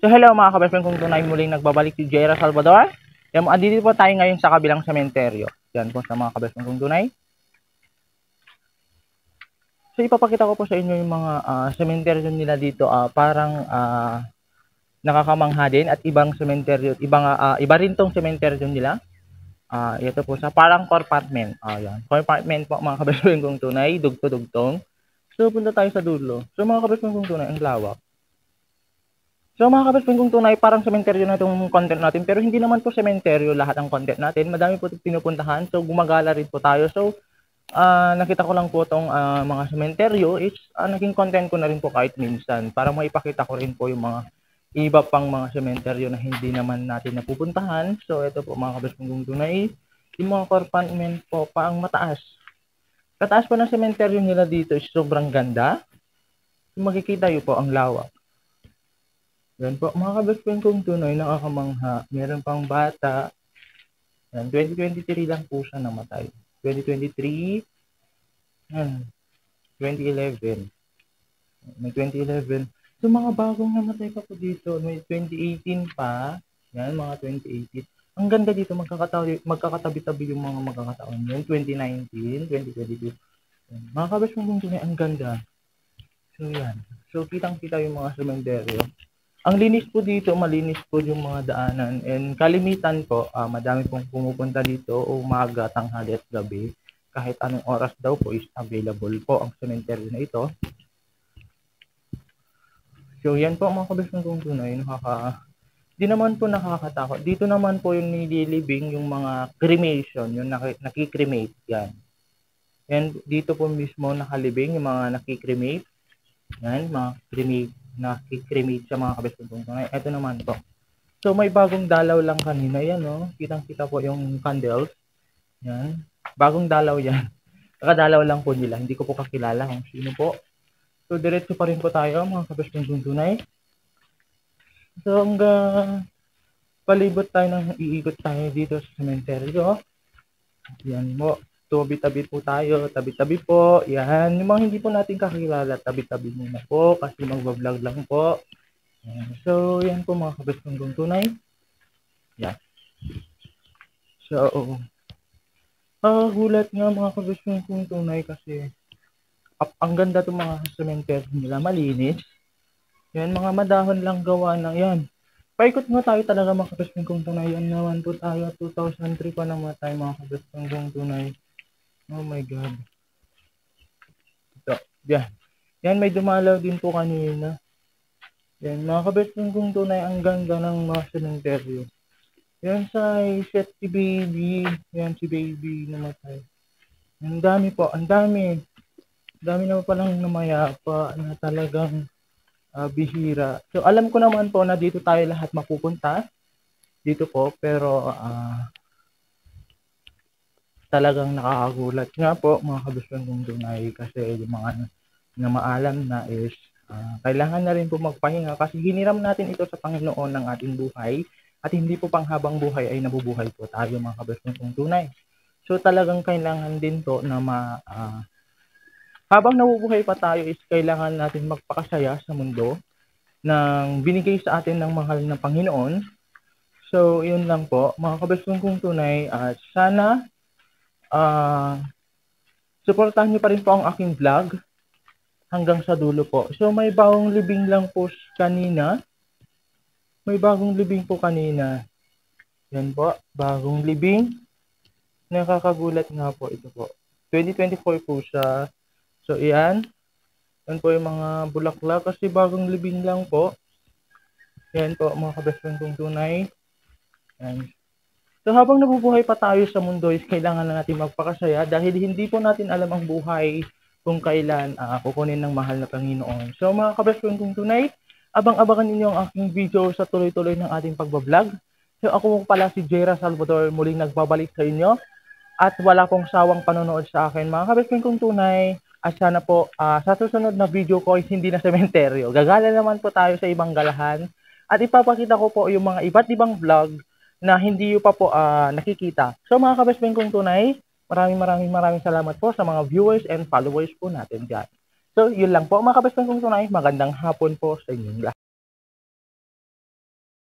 So hello mga kabestfriend kong tunay, muling nagbabalik si Jera Salvador. Yan, andito po tayo ngayon sa kabilang sementeryo. Yan po sa mga kabestfriend kong tunay. So ipapakita ko po sa inyo yung mga sementeryo nila dito. Parang nakakamangha din at ibang sementeryo, iba rin tong sementeryo nila. Ito po sa parang compartment. Yan. Compartment po mga kabestfriend kong tunay, dugto-dugtong. So punta tayo sa dulo. So mga kabestfriend kong tunay, ang lawak. So mga kapatid kung tunay, parang sementeryo na itong content natin, pero hindi naman po sementeryo lahat ang content natin. Madami po pinupuntahan, so gumagala rin po tayo. So nakita ko lang po itong mga sementeryo, naging content ko na rin po kahit minsan, para maipakita ko rin po yung mga iba pang mga sementeryo na hindi naman natin napupuntahan. So ito po mga kapatid kung tunay, yung mga compartment po pa ang mataas. Kataas po ng sementeryo nila dito is sobrang ganda. So, makikita yun po ang lawak. Yan po, mga kabestfriend kong tunay, nakakamangha. Meron pang bata. Yan, 2023 lang po siya namatay. 2023, yan, 2011. May 2011. So, mga bagong namatay pa po dito. May 2018 pa. Yan, mga 2018. Ang ganda dito, magkakatabi-tabi yung mga magkakataon. Yan, 2019, 2022. Yan. Mga kabestfriend kong tunay, ang ganda. So, yan. So, kitang-kita yung mga sementeryo. Ang linis po dito, malinis po yung mga daanan, and kalimitan po, madami pong pumupunta dito umaga, tanghali at gabi. Kahit anong oras daw po is available po ang sementeryo na ito. So yan po mga kabestfriend kong tunay, di naman po nakakatakot. Dito naman po yung nililibing yung mga cremation, yung nakikremate yan. And dito po mismo nakalibing yung mga nakikremate. Yan, mga nakikremate sa mga kabestfriend kong tunay. Ito naman po. So may bagong dalaw lang kanina yan, no? Kitang-kita po yung candles. Yan. Bagong dalaw yan. Kakadalaw lang po nila. Hindi ko po kakilala kung sino po. So diretso pa rin po tayo mga kabestfriend kong tunay. So hanggang palibot tayo ng iikot tayo dito sa sementeryo. Yan po. Tabi-tabi po tayo, tabi-tabi po. Yan, yung mga hindi po natin kakilala, tabi-tabi muna po kasi magbablog lang po. Yan. So, yan po mga kabestfriend kong tunay. Yan. So, gulat nga mga kabestfriend kong tunay kasi ang ganda itong mga sementeryo nila, malinis. Yan, mga madahon lang gawa ng yan. Paikot nga tayo talaga mga kabestfriend kong tunay. Yan naman po tayo, 2003 pa namatay mga kabestfriend kong tunay. Oh my God. Ito, yan. Yan, may dumalaw din po kanina. Yan, mga kabestfriend kong tunay, ang ganda ng mga sementeryo. Yan sa set si baby. Yan, si baby namatay. Ang dami po, ang dami. Ang dami na palang namayapa na talagang bihira. So, alam ko naman po na dito tayo lahat mapupunta. Dito po, pero talagang nakakagulat nga po mga kabestfriend kong tunay kasi yung mga na maalam na is kailangan na rin po magpahinga kasi hiniram natin ito sa Panginoon ng ating buhay at hindi po panghabang buhay ay nabubuhay po tayo mga kabestfriend kong tunay. So talagang kailangan din po na habang nabubuhay pa tayo is kailangan natin magpakasaya sa mundo ng binigay sa atin ng mahal na Panginoon. So yun lang po mga kabestfriend kong tunay, sana supportahan niyo pa rin po ang aking vlog hanggang sa dulo po. So may bagong libing lang po kanina. May bagong libing po kanina. Yan po, bagong libing. Nakakagulat nga po ito po. 2024 po siya. So iyan. Yan po yung mga bulaklak kasi bagong libing lang po. Yan po mga kabestfriend kong tunay. Yan. So habang nabubuhay pa tayo sa mundo is kailangan na natin magpakasaya dahil hindi po natin alam ang buhay kung kailan kukunin ng mahal na Panginoon. So mga kabestfriend kong tunay, abang-abangan ninyo ang aking video sa tuloy-tuloy ng ating pagbablog. So ako pala si Jera Salvador, muling nagbabalik sa inyo at wala pong sawang panonood sa akin mga kabestfriend kong tunay. At sana po sa susunod na video ko is hindi na sementeryo. Gagala naman po tayo sa ibang galahan at ipapakita ko po yung mga iba't ibang vlog na hindi pa po nakikita. So mga kabestfriend kong tunay, maraming salamat po sa mga viewers and followers po natin dyan. So yun lang po mga kabestfriend kong tunay, magandang hapon po sa inyong lahat.